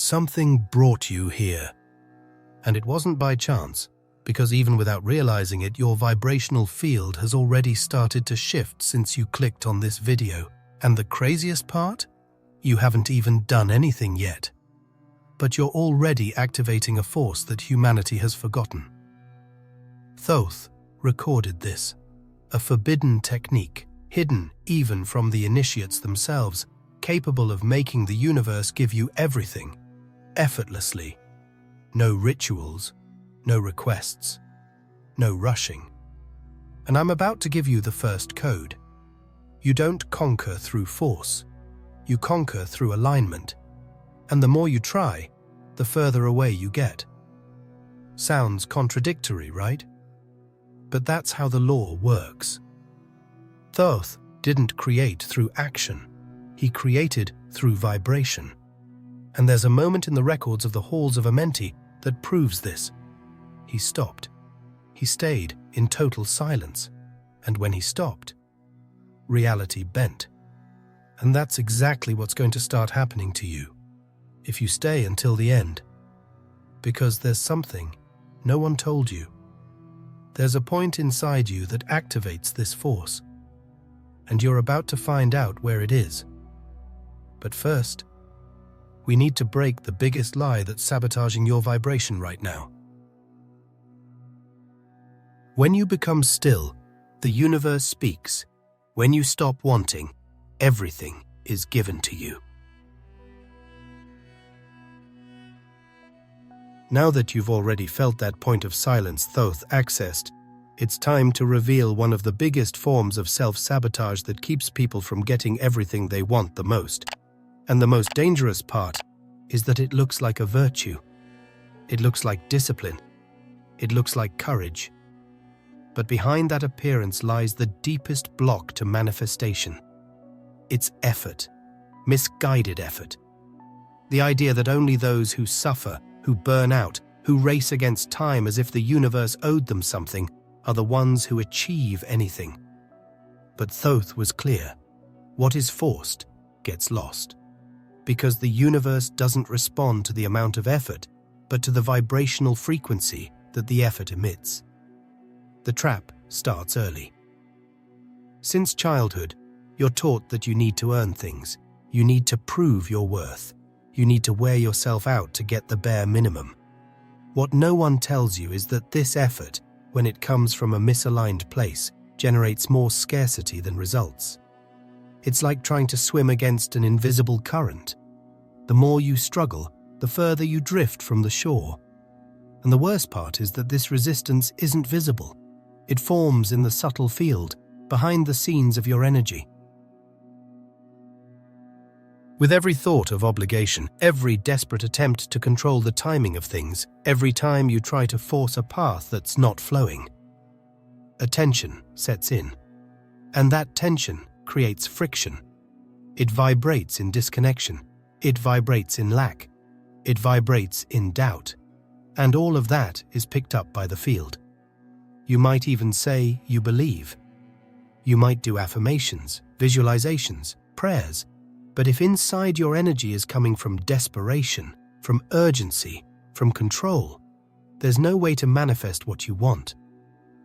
Something brought you here. And it wasn't by chance, because even without realizing it, your vibrational field has already started to shift since you clicked on this video. And the craziest part? You haven't even done anything yet. But you're already activating a force that humanity has forgotten. Thoth recorded this, a forbidden technique, hidden even from the initiates themselves, capable of making the universe give you everything, effortlessly. No rituals, no requests, no rushing. And I'm about to give you the first code. You don't conquer through force. You conquer through alignment. And the more you try, the further away you get. Sounds contradictory, right? But that's how the law works. Thoth didn't create through action. He created through vibration. And there's a moment in the records of the Halls of Amenti that proves this. He stopped. He stayed in total silence. And when he stopped, reality bent. And that's exactly what's going to start happening to you if you stay until the end. Because there's something no one told you. There's a point inside you that activates this force. And you're about to find out where it is. But first, we need to break the biggest lie that's sabotaging your vibration right now. When you become still, the universe speaks. When you stop wanting, everything is given to you. Now that you've already felt that point of silence Thoth accessed, it's time to reveal one of the biggest forms of self-sabotage that keeps people from getting everything they want the most. And the most dangerous part is that it looks like a virtue. It looks like discipline. It looks like courage. But behind that appearance lies the deepest block to manifestation. It's effort, misguided effort. The idea that only those who suffer, who burn out, who race against time as if the universe owed them something, are the ones who achieve anything. But Thoth was clear. What is forced gets lost. Because the universe doesn't respond to the amount of effort, but to the vibrational frequency that the effort emits. The trap starts early. Since childhood, you're taught that you need to earn things. You need to prove your worth. You need to wear yourself out to get the bare minimum. What no one tells you is that this effort, when it comes from a misaligned place, generates more scarcity than results. It's like trying to swim against an invisible current. The more you struggle, the further you drift from the shore. And the worst part is that this resistance isn't visible. It forms in the subtle field, behind the scenes of your energy. With every thought of obligation, every desperate attempt to control the timing of things, every time you try to force a path that's not flowing, a tension sets in. And that tension creates friction. It vibrates in disconnection. It vibrates in lack. It vibrates in doubt. And all of that is picked up by the field. You might even say you believe. You might do affirmations, visualizations, prayers. But if inside your energy is coming from desperation, from urgency, from control, there's no way to manifest what you want.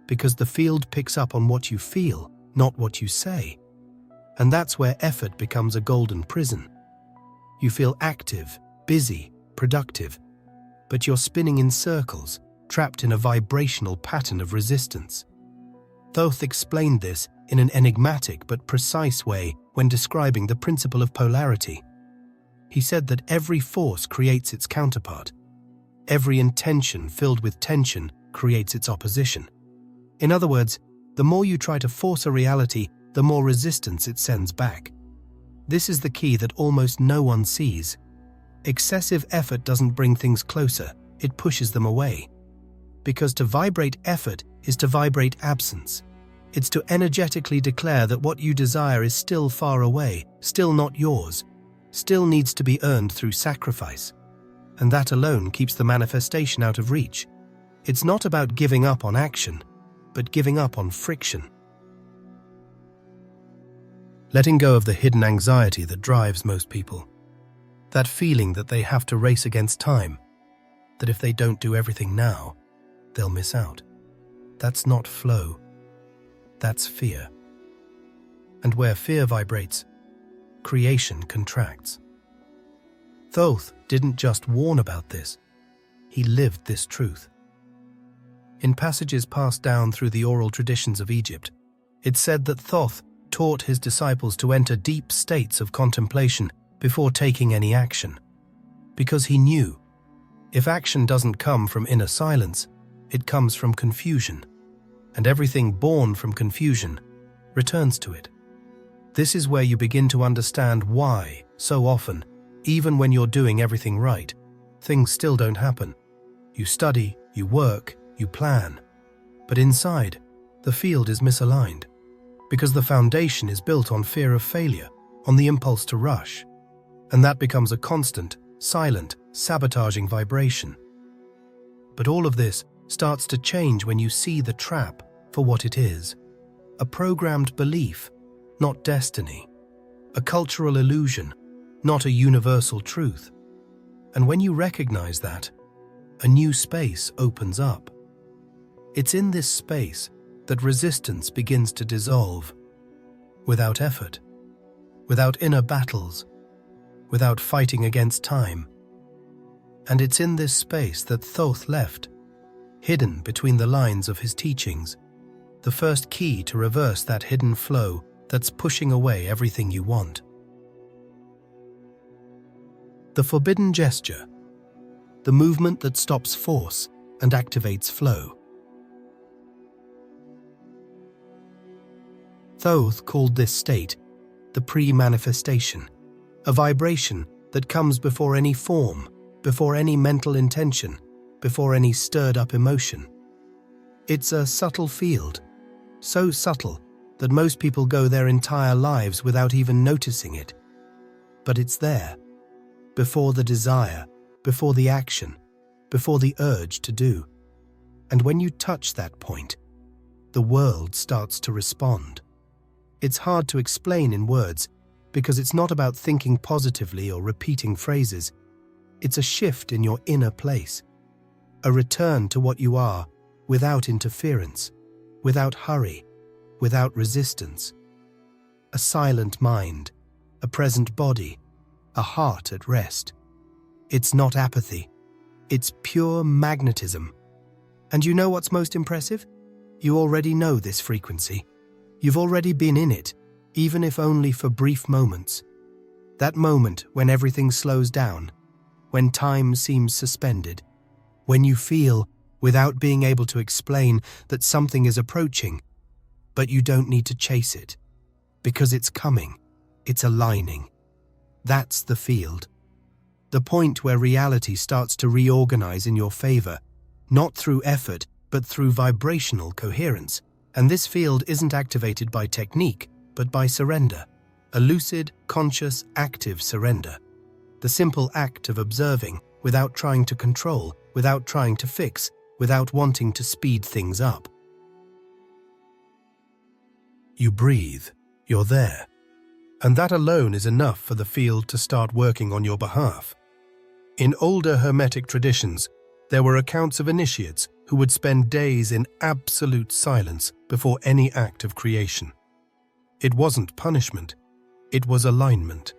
Because the field picks up on what you feel, not what you say. And that's where effort becomes a golden prison. You feel active, busy, productive, but you're spinning in circles, trapped in a vibrational pattern of resistance. Thoth explained this in an enigmatic but precise way when describing the principle of polarity. He said that every force creates its counterpart. Every intention filled with tension creates its opposition. In other words, the more you try to force a reality, the more resistance it sends back. This is the key that almost no one sees. Excessive effort doesn't bring things closer, it pushes them away. Because to vibrate effort is to vibrate absence. It's to energetically declare that what you desire is still far away, still not yours, still needs to be earned through sacrifice. And that alone keeps the manifestation out of reach. It's not about giving up on action, but giving up on friction. Letting go of the hidden anxiety that drives most people. That feeling that they have to race against time, that if they don't do everything now, they'll miss out. That's not flow. That's fear. And where fear vibrates, creation contracts. Thoth didn't just warn about this, he lived this truth. In passages passed down through the oral traditions of Egypt, it said that Thoth taught his disciples to enter deep states of contemplation before taking any action, because he knew if action doesn't come from inner silence, it comes from confusion, and everything born from confusion returns to it. This is where you begin to understand why, so often, even when you're doing everything right, things still don't happen. You study, you work, you plan, but inside, the field is misaligned, because the foundation is built on fear of failure, on the impulse to rush, and that becomes a constant, silent, sabotaging vibration. But all of this starts to change when you see the trap for what it is: a programmed belief, not destiny, a cultural illusion, not a universal truth. And when you recognize that, a new space opens up. It's in this space that resistance begins to dissolve, without effort, without inner battles, without fighting against time. And it's in this space that Thoth left, hidden between the lines of his teachings, the first key to reverse that hidden flow that's pushing away everything you want. The forbidden gesture, the movement that stops force and activates flow. Thoth called this state the pre-manifestation, a vibration that comes before any form, before any mental intention, before any stirred-up emotion. It's a subtle field, so subtle that most people go their entire lives without even noticing it. But it's there, before the desire, before the action, before the urge to do. And when you touch that point, the world starts to respond. It's hard to explain in words, because it's not about thinking positively or repeating phrases. It's a shift in your inner place, a return to what you are without interference, without hurry, without resistance. A silent mind, a present body, a heart at rest. It's not apathy, it's pure magnetism. And you know what's most impressive? You already know this frequency. You've already been in it, even if only for brief moments. That moment when everything slows down, when time seems suspended, when you feel, without being able to explain, that something is approaching, but you don't need to chase it, because it's coming, it's aligning. That's the field. The point where reality starts to reorganize in your favor, not through effort, but through vibrational coherence. And this field isn't activated by technique, but by surrender, a lucid, conscious, active surrender. The simple act of observing, without trying to control, without trying to fix, without wanting to speed things up. You breathe, you're there. And that alone is enough for the field to start working on your behalf. In older Hermetic traditions, there were accounts of initiates who would spend days in absolute silence before any act of creation. It wasn't punishment, it was alignment,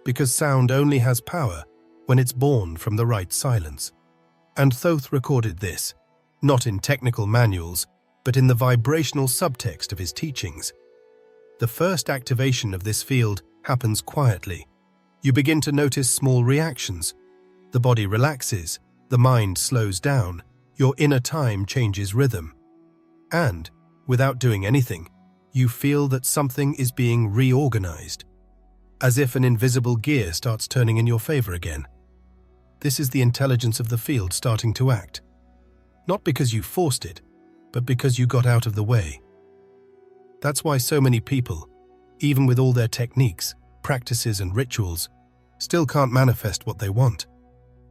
because sound only has power when it's born from the right silence. And Thoth recorded this, not in technical manuals, but in the vibrational subtext of his teachings. The first activation of this field happens quietly. You begin to notice small reactions. The body relaxes, the mind slows down, your inner time changes rhythm. And, without doing anything, you feel that something is being reorganized, as if an invisible gear starts turning in your favor again. This is the intelligence of the field starting to act. Not because you forced it, but because you got out of the way. That's why so many people, even with all their techniques, practices and rituals, still can't manifest what they want,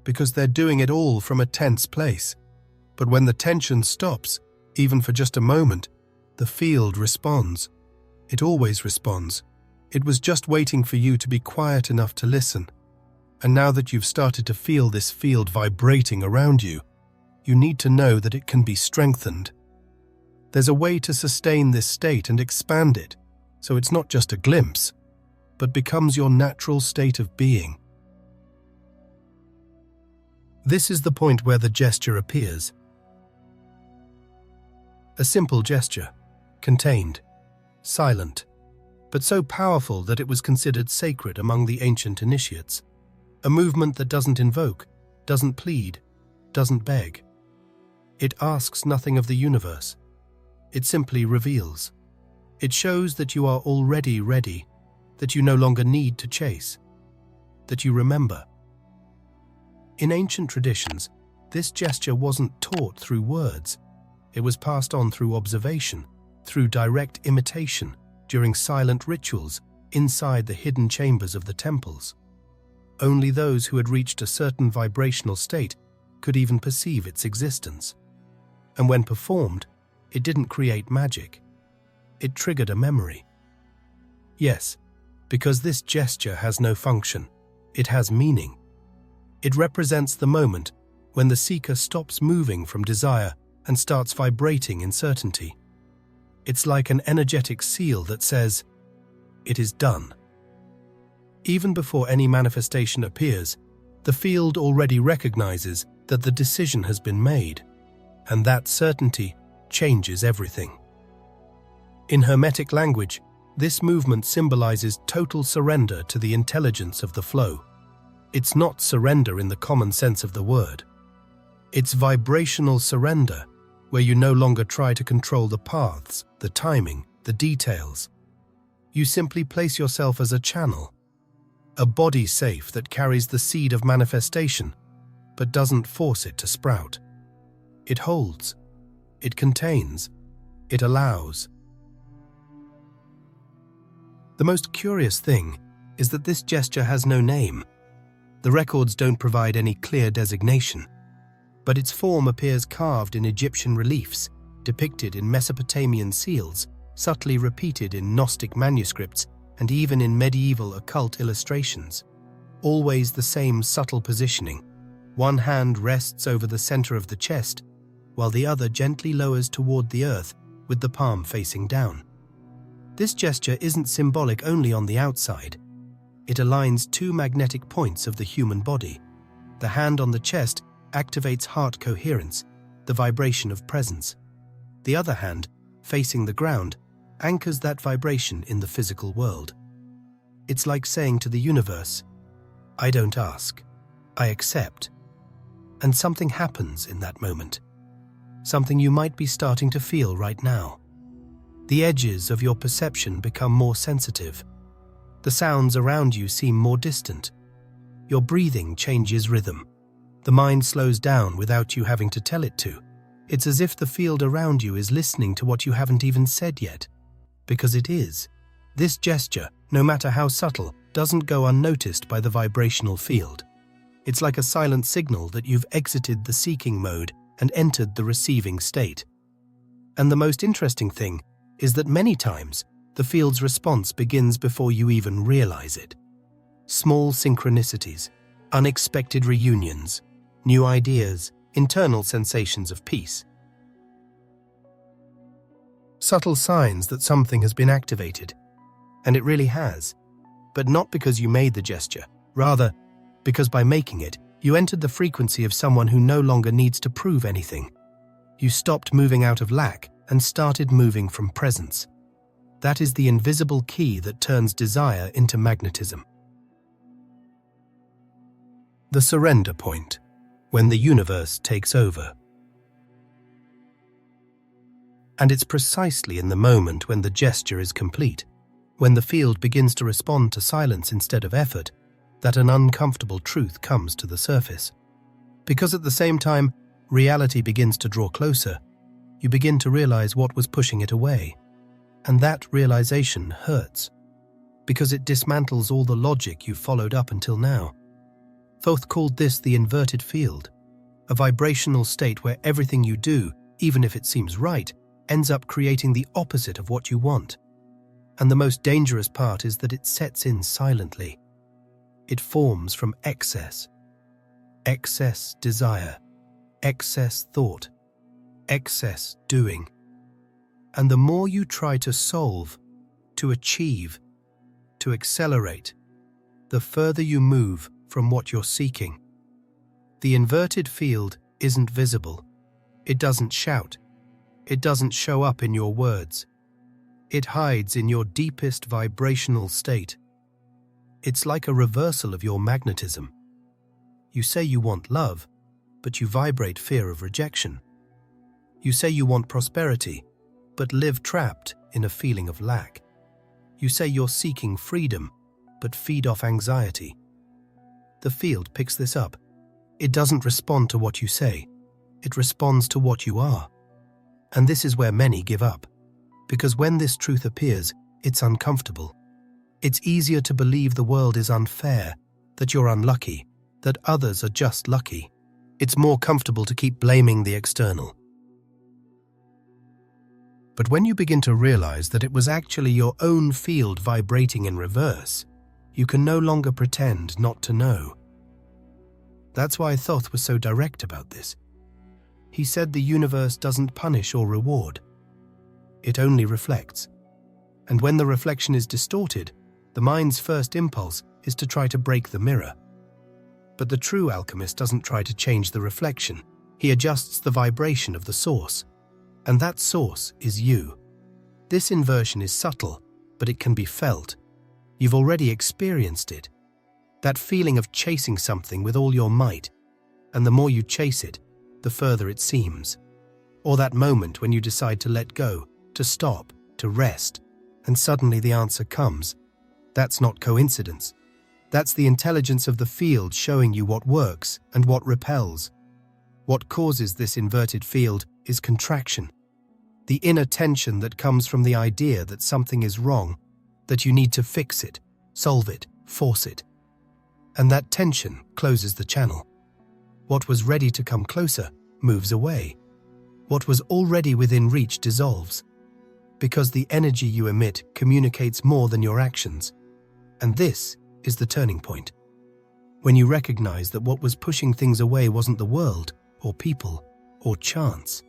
because they're doing it all from a tense place. But when the tension stops, even for just a moment, the field responds. It always responds. It was just waiting for you to be quiet enough to listen. And now that you've started to feel this field vibrating around you, you need to know that it can be strengthened. There's a way to sustain this state and expand it, so it's not just a glimpse, but becomes your natural state of being. This is the point where the gesture appears. A simple gesture, contained, silent, but so powerful that it was considered sacred among the ancient initiates. A movement that doesn't invoke, doesn't plead, doesn't beg. It asks nothing of the universe. It simply reveals. It shows that you are already ready, that you no longer need to chase, that you remember. In ancient traditions, this gesture wasn't taught through words. It was passed on through observation, through direct imitation, during silent rituals inside the hidden chambers of the temples. Only those who had reached a certain vibrational state could even perceive its existence. And when performed, it didn't create magic. It triggered a memory. Yes, because this gesture has no function, it has meaning. It represents the moment when the seeker stops moving from desire and starts vibrating in certainty. It's like an energetic seal that says, "It is done." Even before any manifestation appears, the field already recognizes that the decision has been made, and that certainty changes everything. In Hermetic language, this movement symbolizes total surrender to the intelligence of the flow. It's not surrender in the common sense of the word. It's vibrational surrender, where you no longer try to control the paths, the timing, the details. You simply place yourself as a channel, a body safe that carries the seed of manifestation, but doesn't force it to sprout. It holds, it contains, it allows. The most curious thing is that this gesture has no name. The records don't provide any clear designation, but its form appears carved in Egyptian reliefs, depicted in Mesopotamian seals, subtly repeated in Gnostic manuscripts, and even in medieval occult illustrations. Always the same subtle positioning. One hand rests over the center of the chest, while the other gently lowers toward the earth with the palm facing down. This gesture isn't symbolic only on the outside. It aligns two magnetic points of the human body. The hand on the chest activates heart coherence, the vibration of presence. The other hand, facing the ground, anchors that vibration in the physical world. It's like saying to the universe, "I don't ask, I accept." And something happens in that moment. Something you might be starting to feel right now. The edges of your perception become more sensitive. The sounds around you seem more distant. Your breathing changes rhythm. The mind slows down without you having to tell it to. It's as if the field around you is listening to what you haven't even said yet. Because it is. This gesture, no matter how subtle, doesn't go unnoticed by the vibrational field. It's like a silent signal that you've exited the seeking mode and entered the receiving state. And the most interesting thing is that many times, the field's response begins before you even realize it. Small synchronicities, unexpected reunions, new ideas, internal sensations of peace. Subtle signs that something has been activated. And it really has. But not because you made the gesture. Rather, because by making it, you entered the frequency of someone who no longer needs to prove anything. You stopped moving out of lack and started moving from presence. That is the invisible key that turns desire into magnetism. The surrender point, when the universe takes over. And it's precisely in the moment when the gesture is complete, when the field begins to respond to silence instead of effort, that an uncomfortable truth comes to the surface. Because at the same time, reality begins to draw closer, you begin to realize what was pushing it away. And that realization hurts, because it dismantles all the logic you've followed up until now. Thoth called this the inverted field, a vibrational state where everything you do, even if it seems right, ends up creating the opposite of what you want. And the most dangerous part is that it sets in silently. It forms from excess desire, excess thought, excess doing. And the more you try to solve, to achieve, to accelerate, the further you move from what you're seeking. The inverted field isn't visible. It doesn't shout. It doesn't show up in your words. It hides in your deepest vibrational state. It's like a reversal of your magnetism. You say you want love, but you vibrate fear of rejection. You say you want prosperity, but live trapped in a feeling of lack. You say you're seeking freedom, but feed off anxiety. The field picks this up. It doesn't respond to what you say. It responds to what you are. And this is where many give up. Because when this truth appears, it's uncomfortable. It's easier to believe the world is unfair, that you're unlucky, that others are just lucky. It's more comfortable to keep blaming the external. But when you begin to realize that it was actually your own field vibrating in reverse, you can no longer pretend not to know. That's why Thoth was so direct about this. He said the universe doesn't punish or reward. It only reflects. And when the reflection is distorted, the mind's first impulse is to try to break the mirror. But the true alchemist doesn't try to change the reflection. He adjusts the vibration of the source. And that source is you. This inversion is subtle, but it can be felt. You've already experienced it. That feeling of chasing something with all your might, and the more you chase it, the further it seems. Or that moment when you decide to let go, to stop, to rest, and suddenly the answer comes. That's not coincidence. That's the intelligence of the field showing you what works and what repels. What causes this inverted field is contraction. The inner tension that comes from the idea that something is wrong, that you need to fix it, solve it, force it. And that tension closes the channel. What was ready to come closer moves away. What was already within reach dissolves. Because the energy you emit communicates more than your actions. And this is the turning point. When you recognize that what was pushing things away wasn't the world, or people, or chance,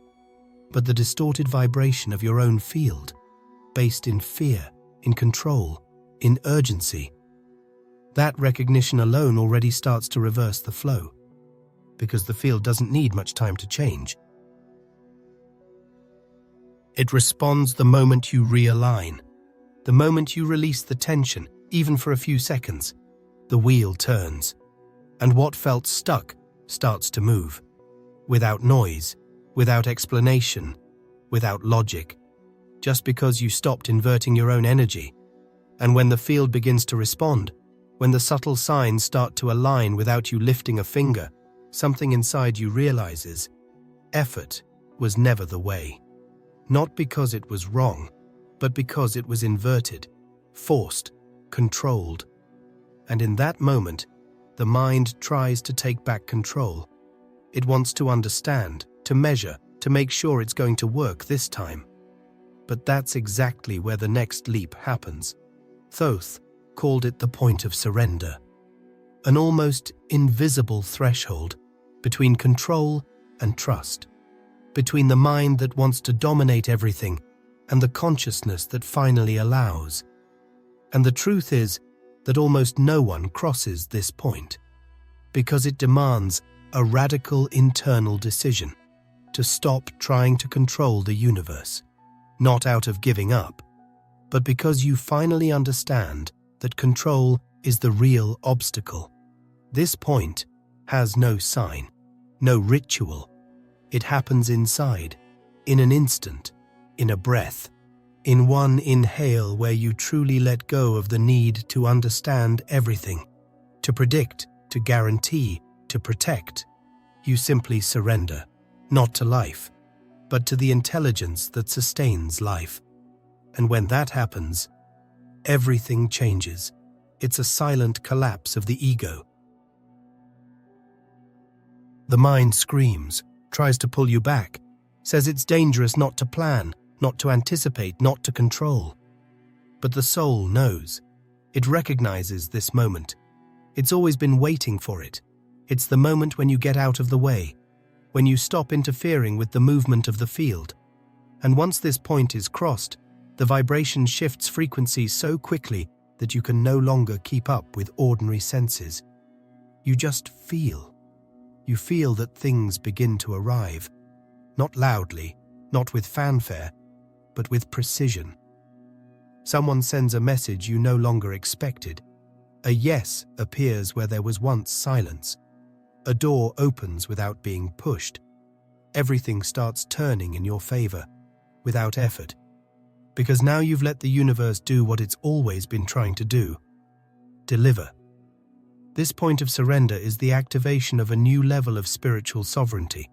but the distorted vibration of your own field, based in fear, in control, in urgency. That recognition alone already starts to reverse the flow, because the field doesn't need much time to change. It responds the moment you realign, the moment you release the tension, even for a few seconds. The wheel turns, and what felt stuck starts to move, without noise, without explanation, without logic, just because you stopped inverting your own energy. And when the field begins to respond, when the subtle signs start to align without you lifting a finger, something inside you realizes effort was never the way. Not because it was wrong, but because it was inverted, forced, controlled. And in that moment, the mind tries to take back control. It wants to understand, to measure, to make sure it's going to work this time. But that's exactly where the next leap happens. Thoth called it the point of surrender, an almost invisible threshold between control and trust, between the mind that wants to dominate everything and the consciousness that finally allows. And the truth is that almost no one crosses this point, because it demands a radical internal decision to stop trying to control the universe, not out of giving up, but because you finally understand that control is the real obstacle. This point has no sign, no ritual. It happens inside, in an instant, in a breath, in one inhale where you truly let go of the need to understand everything, to predict, to guarantee, to protect. You simply surrender, not to life, but to the intelligence that sustains life. And when that happens, everything changes. It's a silent collapse of the ego. The mind screams, tries to pull you back, says it's dangerous not to plan, not to anticipate, not to control. But the soul knows. It recognizes this moment. It's always been waiting for it. It's the moment when you get out of the way, when you stop interfering with the movement of the field. And once this point is crossed, the vibration shifts frequency so quickly that you can no longer keep up with ordinary senses. You just feel. You feel that things begin to arrive. Not loudly, not with fanfare, but with precision. Someone sends a message you no longer expected. A yes appears where there was once silence. A door opens without being pushed. Everything starts turning in your favor, without effort. Because now you've let the universe do what it's always been trying to do. Deliver. This point of surrender is the activation of a new level of spiritual sovereignty.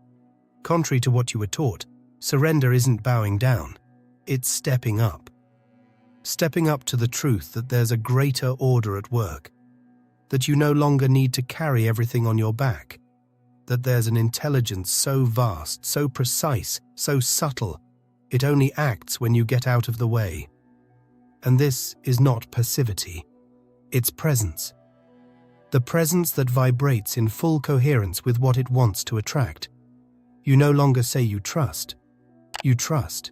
Contrary to what you were taught, surrender isn't bowing down. It's stepping up. Stepping up to the truth that there's a greater order at work. That you no longer need to carry everything on your back. That there's an intelligence so vast, so precise, so subtle, it only acts when you get out of the way. And this is not passivity. It's presence. The presence that vibrates in full coherence with what it wants to attract. You no longer say you trust. You trust.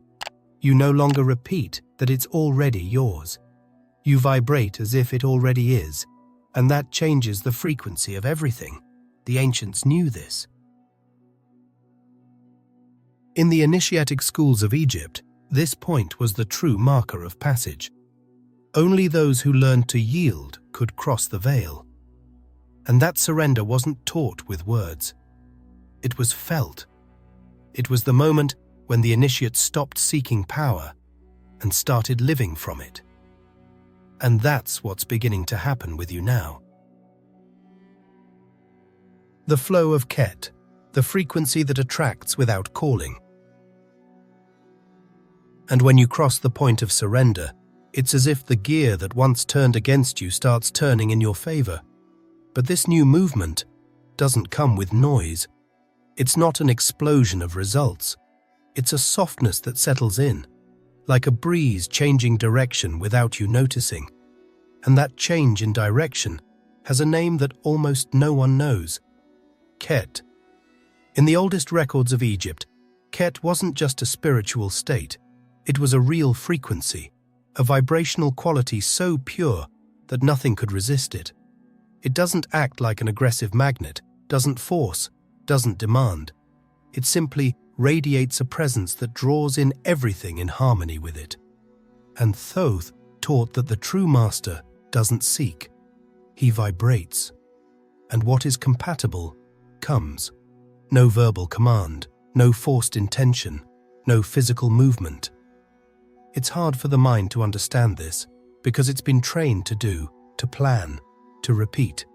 You no longer repeat that it's already yours. You vibrate as if it already is, and that changes the frequency of everything. The ancients knew this. In the initiatic schools of Egypt, this point was the true marker of passage. Only those who learned to yield could cross the veil. And that surrender wasn't taught with words. It was felt. It was the moment when the initiate stopped seeking power and started living from it. And that's what's beginning to happen with you now. The flow of Khet, the frequency that attracts without calling. And when you cross the point of surrender, it's as if the gear that once turned against you starts turning in your favor. But this new movement doesn't come with noise. It's not an explosion of results. It's a softness that settles in, like a breeze changing direction without you noticing. And that change in direction has a name that almost no one knows. Khet. In the oldest records of Egypt, Khet wasn't just a spiritual state. It was a real frequency, a vibrational quality so pure that nothing could resist it. It doesn't act like an aggressive magnet, doesn't force, doesn't demand. It simply radiates a presence that draws in everything in harmony with it. And Thoth taught that the true master doesn't seek, he vibrates. And what is compatible comes. No verbal command, no forced intention, no physical movement. It's hard for the mind to understand this because it's been trained to do, to plan, to repeat.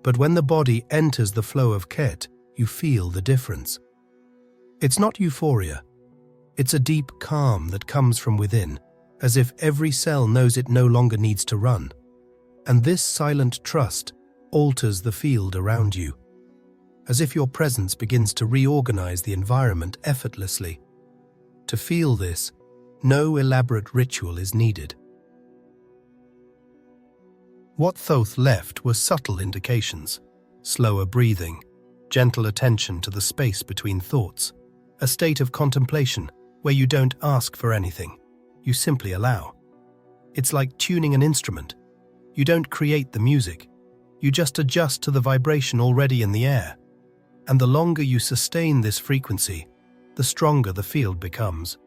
But when the body enters the flow of Khet, you feel the difference. It's not euphoria. It's a deep calm that comes from within, as if every cell knows it no longer needs to run. And this silent trust alters the field around you, as if your presence begins to reorganize the environment effortlessly. To feel this, no elaborate ritual is needed. What Thoth left were subtle indications: slower breathing, gentle attention to the space between thoughts, a state of contemplation where you don't ask for anything, you simply allow. It's like tuning an instrument. You don't create the music, you just adjust to the vibration already in the air. And the longer you sustain this frequency, the stronger the field becomes.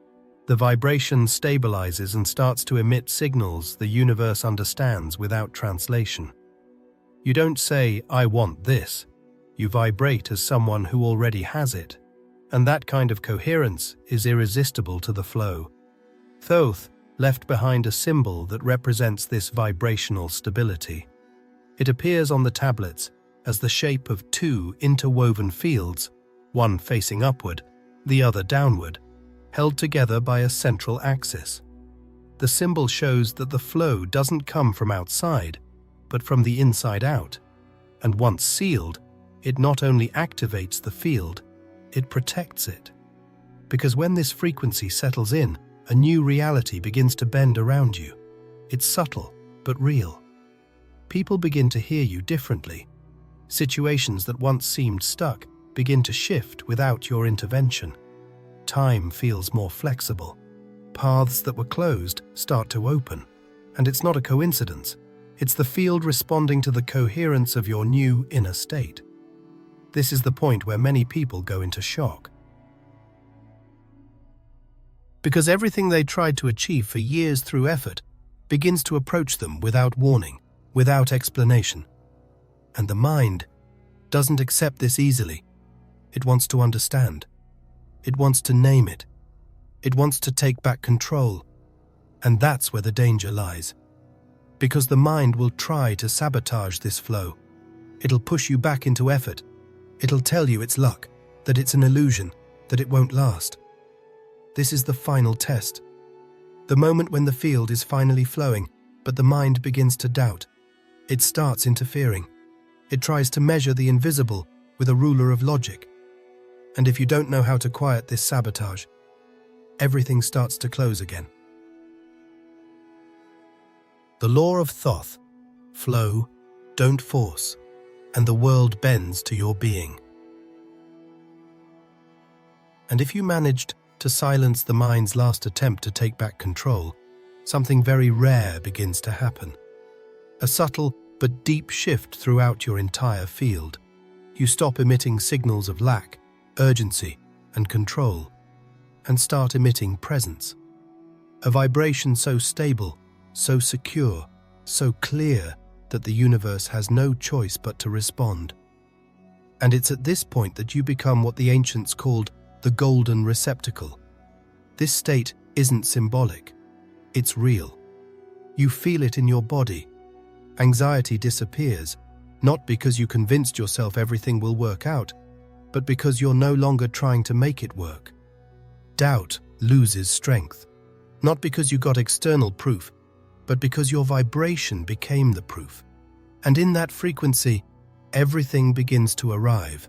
The vibration stabilizes and starts to emit signals the universe understands without translation. You don't say, "I want this." You vibrate as someone who already has it. And that kind of coherence is irresistible to the flow. Thoth left behind a symbol that represents this vibrational stability. It appears on the tablets as the shape of two interwoven fields, one facing upward, the other downward, held together by a central axis. The symbol shows that the flow doesn't come from outside, but from the inside out. And once sealed, it not only activates the field, it protects it. Because when this frequency settles in, a new reality begins to bend around you. It's subtle, but real. people begin to hear you differently. Situations that once seemed stuck begin to shift without your intervention. Time feels more flexible. Paths that were closed start to open. And it's not a coincidence. It's the field responding to the coherence of your new inner state. This is the point where many people go into shock. Because everything they tried to achieve for years through effort begins to approach them without warning, without explanation. And the mind doesn't accept this easily. It wants to understand. It wants to name it. It wants to take back control. And that's where the danger lies. Because the mind will try to sabotage this flow. It'll push you back into effort. It'll tell you it's luck, that it's an illusion, that it won't last. This is the final test. The moment when the field is finally flowing, but the mind begins to doubt. It starts interfering. It tries to measure the invisible with a ruler of logic. And if you don't know how to quiet this sabotage, everything starts to close again. The law of Thoth: flow, don't force, and the world bends to your being. And if you managed to silence the mind's last attempt to take back control, something very rare begins to happen. A subtle but deep shift throughout your entire field. You stop emitting signals of lack, urgency, and control, and start emitting presence. A vibration so stable, so secure, so clear that the universe has no choice but to respond. And it's at this point that you become what the ancients called the golden receptacle. This state isn't symbolic, it's real. You feel it in your body. Anxiety disappears, not because you convinced yourself everything will work out, but because you're no longer trying to make it work. Doubt loses strength, not because you got external proof, but because your vibration became the proof. And in that frequency, everything begins to arrive,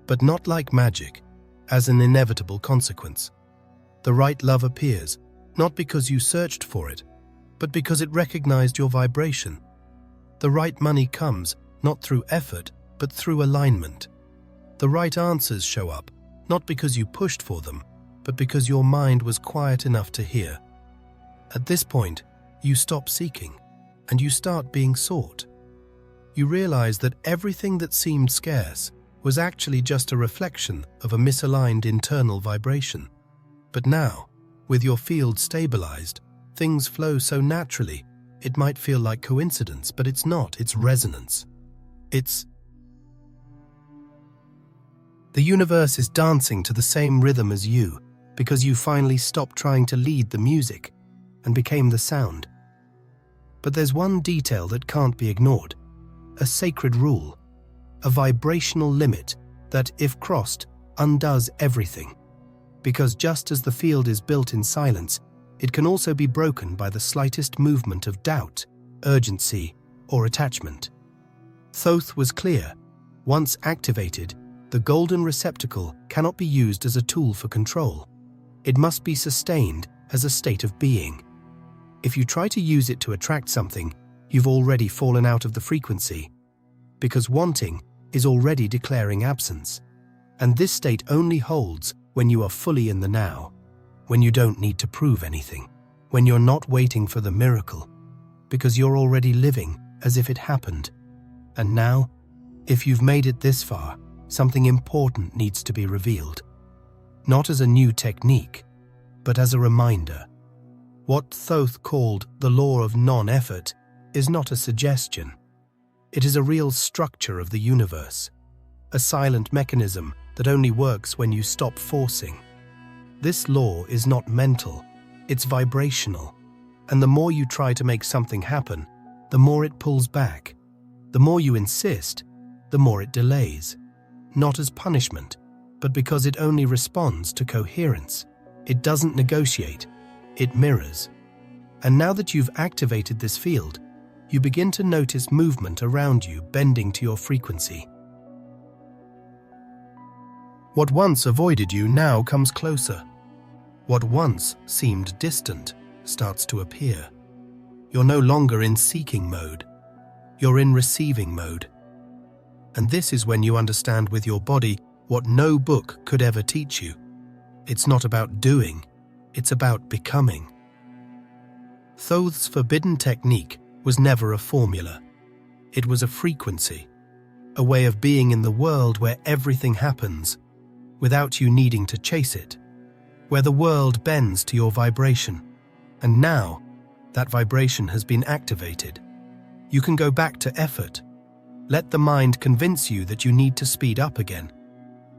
but not like magic, as an inevitable consequence. The right love appears, not because you searched for it, but because it recognized your vibration. The right money comes, not through effort, but through alignment. The right answers show up, not because you pushed for them, but because your mind was quiet enough to hear. At this point, you stop seeking, and you start being sought. You realize that everything that seemed scarce was actually just a reflection of a misaligned internal vibration. But now, with your field stabilized, things flow so naturally, it might feel like coincidence, but it's not, it's resonance. The universe is dancing to the same rhythm as you, because you finally stopped trying to lead the music and became the sound. But there's one detail that can't be ignored: a sacred rule, a vibrational limit that, if crossed, undoes everything. Because just as the field is built in silence, it can also be broken by the slightest movement of doubt, urgency, or attachment. Thoth was clear: once activated, the golden receptacle cannot be used as a tool for control. It must be sustained as a state of being. If you try to use it to attract something, you've already fallen out of the frequency, because wanting is already declaring absence. And this state only holds when you are fully in the now, when you don't need to prove anything, when you're not waiting for the miracle, because you're already living as if it happened. And now, if you've made it this far, something important needs to be revealed. Not as a new technique, but as a reminder. What Thoth called the law of non-effort is not a suggestion. It is a real structure of the universe, a silent mechanism that only works when you stop forcing. This law is not mental, it's vibrational, and the more you try to make something happen, the more it pulls back. The more you insist, the more it delays. Not as punishment, but because it only responds to coherence. It doesn't negotiate, it mirrors. And now that you've activated this field, you begin to notice movement around you bending to your frequency. What once avoided you now comes closer. What once seemed distant starts to appear. You're no longer in seeking mode. You're in receiving mode. And this is when you understand with your body what no book could ever teach you. It's not about doing, it's about becoming. Thoth's forbidden technique was never a formula. It was a frequency, a way of being in the world where everything happens without you needing to chase it, where the world bends to your vibration. And now, that vibration has been activated. You can go back to effort. Let the mind convince you that you need to speed up again.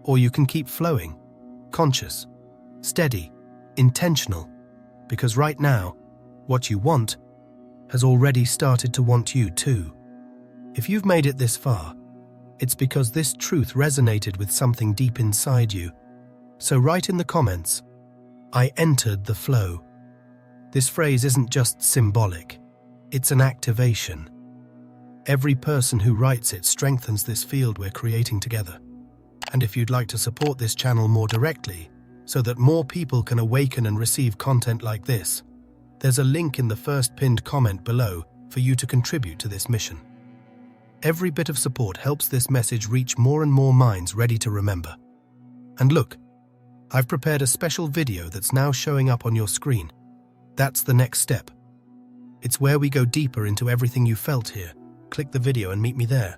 Or you can keep flowing, conscious, steady, intentional, because right now, what you want has already started to want you too. If you've made it this far, it's because this truth resonated with something deep inside you. So write in the comments, "I entered the flow." This phrase isn't just symbolic, it's an activation. Every person who writes it strengthens this field we're creating together. And if you'd like to support this channel more directly, so that more people can awaken and receive content like this, there's a link in the first pinned comment below for you to contribute to this mission. Every bit of support helps this message reach more and more minds ready to remember. And look, I've prepared a special video that's now showing up on your screen. That's the next step. It's where we go deeper into everything you felt here. Click the video and meet me there.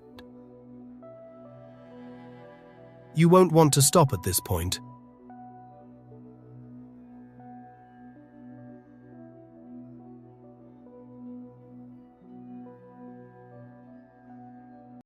You won't want to stop at this point.